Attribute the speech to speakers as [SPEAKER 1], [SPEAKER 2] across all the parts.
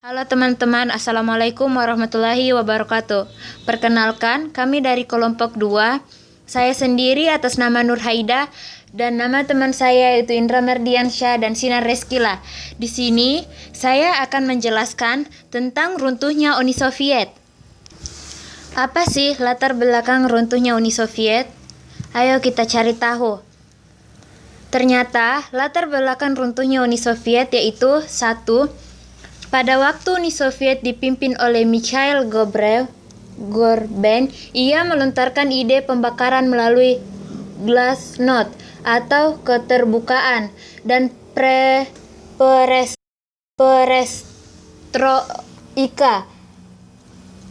[SPEAKER 1] Halo teman-teman, Assalamualaikum warahmatullahi wabarakatuh. Perkenalkan, kami dari kelompok 2. Saya sendiri atas nama Nur Haida dan nama teman saya yaitu Indra Merdiansyah dan Sinar Reskila. Di sini saya akan menjelaskan tentang runtuhnya Uni Soviet. Apa sih latar belakang runtuhnya Uni Soviet? Ayo kita cari tahu. Ternyata latar belakang runtuhnya Uni Soviet yaitu 1. Pada waktu Uni Soviet dipimpin oleh Mikhail Gorbachev, ia melontarkan ide pembakaran melalui glasnost atau keterbukaan dan perestroika.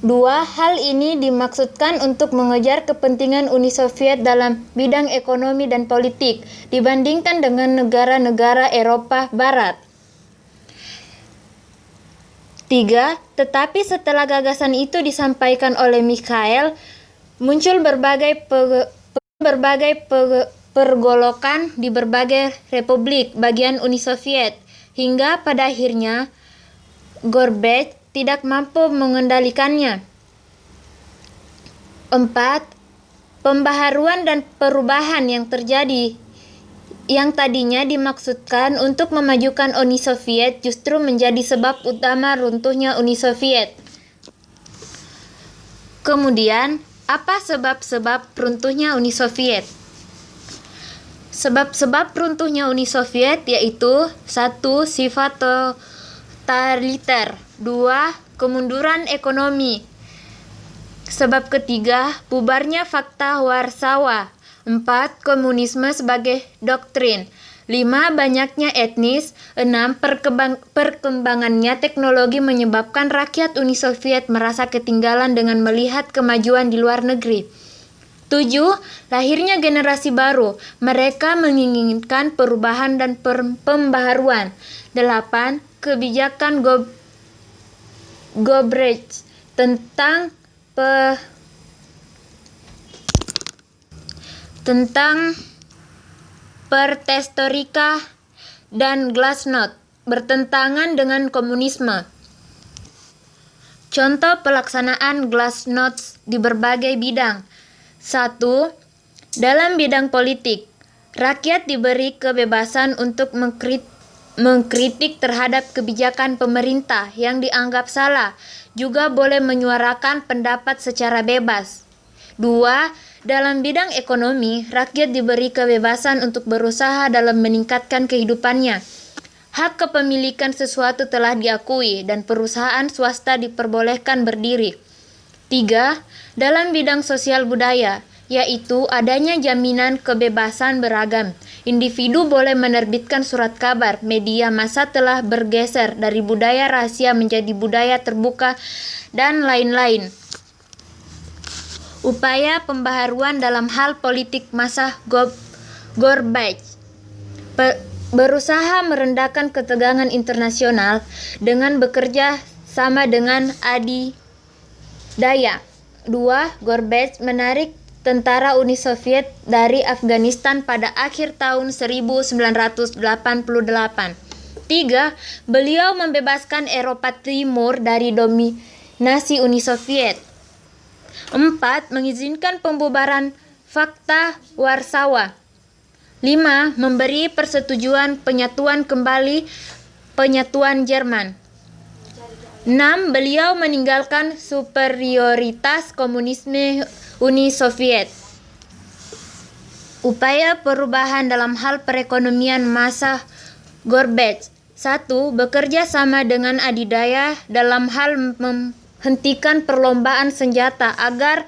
[SPEAKER 1] Dua hal ini dimaksudkan untuk mengejar kepentingan Uni Soviet dalam bidang ekonomi dan politik dibandingkan dengan negara-negara Eropa Barat. 3. Tetapi setelah gagasan itu disampaikan oleh Mikhail, muncul berbagai pergolakan di berbagai republik bagian Uni Soviet, hingga pada akhirnya Gorbachev tidak mampu mengendalikannya. 4. Pembaharuan dan perubahan yang terjadi yang tadinya dimaksudkan untuk memajukan Uni Soviet justru menjadi sebab utama runtuhnya Uni Soviet. Kemudian, apa sebab-sebab runtuhnya Uni Soviet? Sebab-sebab runtuhnya Uni Soviet yaitu 1. Sifat totaliter. 2. Kemunduran ekonomi. Sebab ketiga, bubarnya Fakta Warsawa. 4. Komunisme sebagai doktrin. 5. Banyaknya etnis. 6. Perkembangannya teknologi menyebabkan rakyat Uni Soviet merasa ketinggalan dengan melihat kemajuan di luar negeri. 7. Lahirnya generasi baru. Mereka menginginkan perubahan dan pembaharuan. 8. Kebijakan Gorbachev tentang perestroika dan glasnost bertentangan dengan komunisme. Contoh pelaksanaan glasnost di berbagai bidang. 1. Dalam bidang politik, rakyat diberi kebebasan untuk mengkritik terhadap kebijakan pemerintah yang dianggap salah, juga boleh menyuarakan pendapat secara bebas. 2. Dalam bidang ekonomi, rakyat diberi kebebasan untuk berusaha dalam meningkatkan kehidupannya. Hak kepemilikan sesuatu telah diakui dan perusahaan swasta diperbolehkan berdiri. 3. Dalam bidang sosial budaya, yaitu adanya jaminan kebebasan beragam. Individu boleh menerbitkan surat kabar, media massa telah bergeser dari budaya rahasia menjadi budaya terbuka, dan lain-lain. Upaya pembaharuan dalam hal politik masa Gorbachev berusaha merendahkan ketegangan internasional dengan bekerja sama dengan adidaya. 2. Gorbachev menarik tentara Uni Soviet dari Afghanistan pada akhir tahun 1988. 3. Beliau membebaskan Eropa Timur dari dominasi Uni Soviet. 4. Mengizinkan pembubaran Fakta Warsawa. 5. Memberi persetujuan penyatuan Jerman. 6. Beliau meninggalkan superioritas komunisme Uni Soviet. Upaya perubahan dalam hal perekonomian masa Gorbachev. 1. Bekerja sama dengan adidaya dalam hal menghentikan perlombaan senjata agar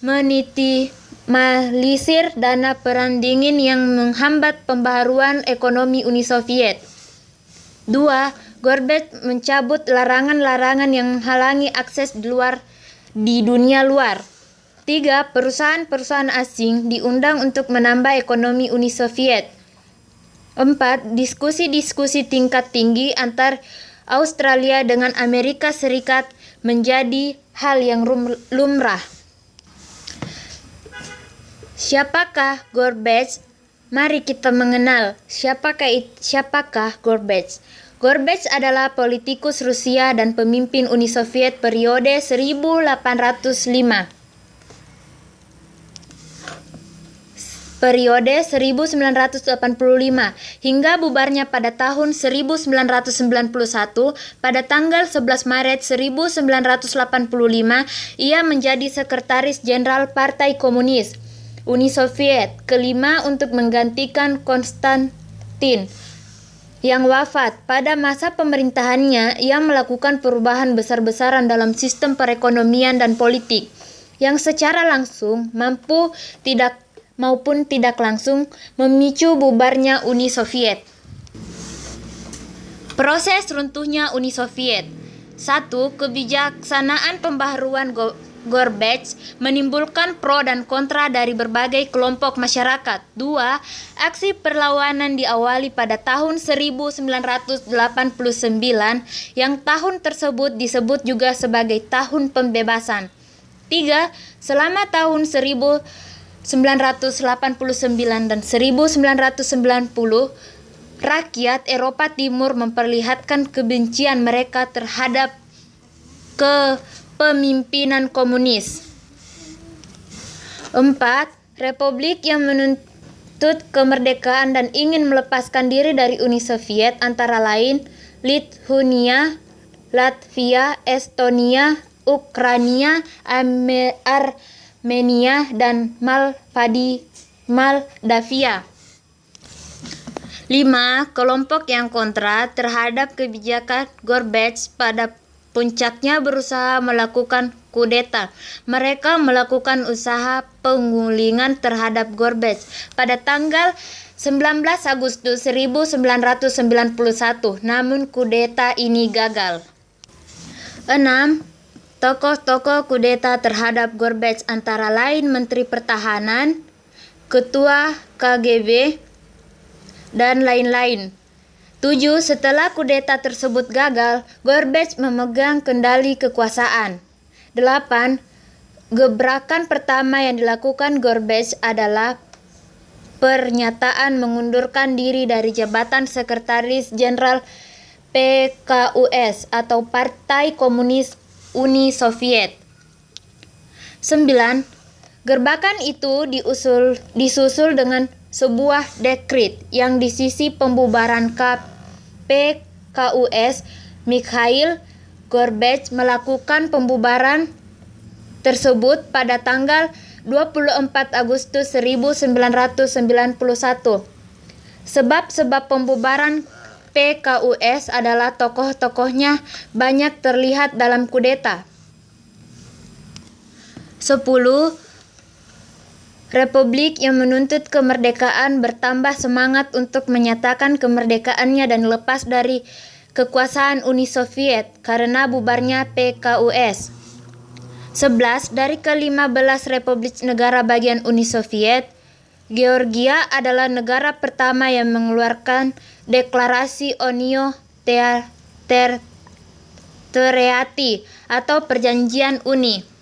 [SPEAKER 1] meminimalisir dana perang dingin yang menghambat pembaharuan ekonomi Uni Soviet. 2. Gorbachev mencabut larangan-larangan yang menghalangi akses di dunia luar. 3. Perusahaan-perusahaan asing diundang untuk menambah ekonomi Uni Soviet. 4. Diskusi-diskusi tingkat tinggi antar Australia dengan Amerika Serikat menjadi hal yang lumrah. Siapakah Gorbachev? Mari kita mengenal siapakah Gorbachev. Gorbachev adalah politikus Rusia dan pemimpin Uni Soviet periode 1985 hingga bubarnya pada tahun 1991. Pada tanggal 11 Maret 1985, ia menjadi Sekretaris Jenderal Partai Komunis Uni Soviet kelima untuk menggantikan Konstantin yang wafat. Pada masa pemerintahannya, ia melakukan perubahan besar-besaran dalam sistem perekonomian dan politik yang secara langsung maupun tidak langsung memicu bubarnya Uni Soviet. Proses runtuhnya Uni Soviet. 1. Kebijaksanaan pembaharuan Gorbachev menimbulkan pro dan kontra dari berbagai kelompok masyarakat. 2. Aksi perlawanan diawali pada tahun 1989 yang tahun tersebut disebut juga sebagai tahun pembebasan. 3. Selama tahun 1989 dan 1990, rakyat Eropa Timur memperlihatkan kebencian mereka terhadap kepemimpinan komunis. 4. Republik yang menuntut kemerdekaan dan ingin melepaskan diri dari Uni Soviet antara lain Lithuania, Latvia, Estonia, Ukraina, Armenia, dan Moldavia. 5. Kelompok yang kontra terhadap kebijakan Gorbachev pada puncaknya berusaha melakukan kudeta. Mereka melakukan usaha penggulingan terhadap Gorbachev pada tanggal 19 Agustus 1991, namun kudeta ini gagal. 6. Tokoh-tokoh kudeta terhadap Gorbachev antara lain Menteri Pertahanan, Ketua KGB, dan lain-lain. 7. Setelah kudeta tersebut gagal, Gorbachev memegang kendali kekuasaan. 8. Gebrakan pertama yang dilakukan Gorbachev adalah pernyataan mengundurkan diri dari jabatan Sekretaris Jenderal PKUS atau Partai Komunis Uni Soviet. 9. Gerbakan itu disusul dengan sebuah dekret yang di sisi pembubaran PKUS. Mikhail Gorbachev melakukan pembubaran tersebut pada tanggal 24 Agustus 1991. Sebab-sebab pembubaran PKUS adalah tokoh-tokohnya banyak terlihat dalam kudeta. 10. Republik yang menuntut kemerdekaan bertambah semangat untuk menyatakan kemerdekaannya dan lepas dari kekuasaan Uni Soviet karena bubarnya PKUS. 11. Dari ke-15 republik negara bagian Uni Soviet, Georgia adalah negara pertama yang mengeluarkan deklarasi Onyo Treaty atau Perjanjian Uni.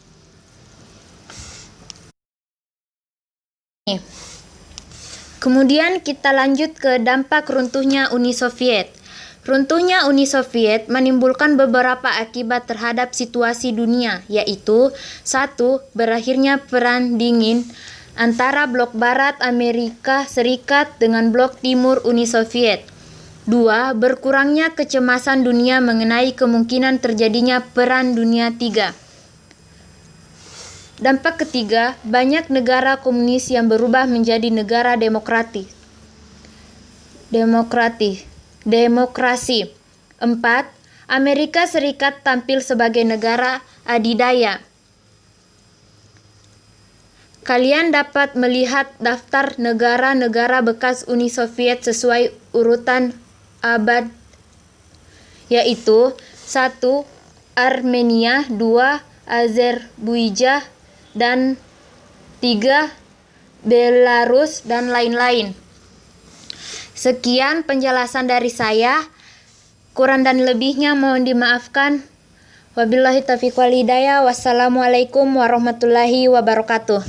[SPEAKER 1] Kemudian kita lanjut ke dampak runtuhnya Uni Soviet. Runtuhnya Uni Soviet menimbulkan beberapa akibat terhadap situasi dunia, yaitu 1. Berakhirnya Perang Dingin antara blok Barat Amerika Serikat dengan blok Timur Uni Soviet. 2. Berkurangnya kecemasan dunia mengenai kemungkinan terjadinya Perang Dunia III. Dampak ketiga, banyak negara komunis yang berubah menjadi negara demokrasi. 4. Amerika Serikat tampil sebagai negara adidaya. Kalian dapat melihat daftar negara-negara bekas Uni Soviet sesuai urutan abad, yaitu 1. Armenia, 2. Azerbaijan, dan 3. Belarus, dan lain-lain. Sekian penjelasan dari saya. Kurang dan lebihnya mohon dimaafkan. Wabillahi taufiq wal hidayah. Wassalamualaikum warahmatullahi wabarakatuh.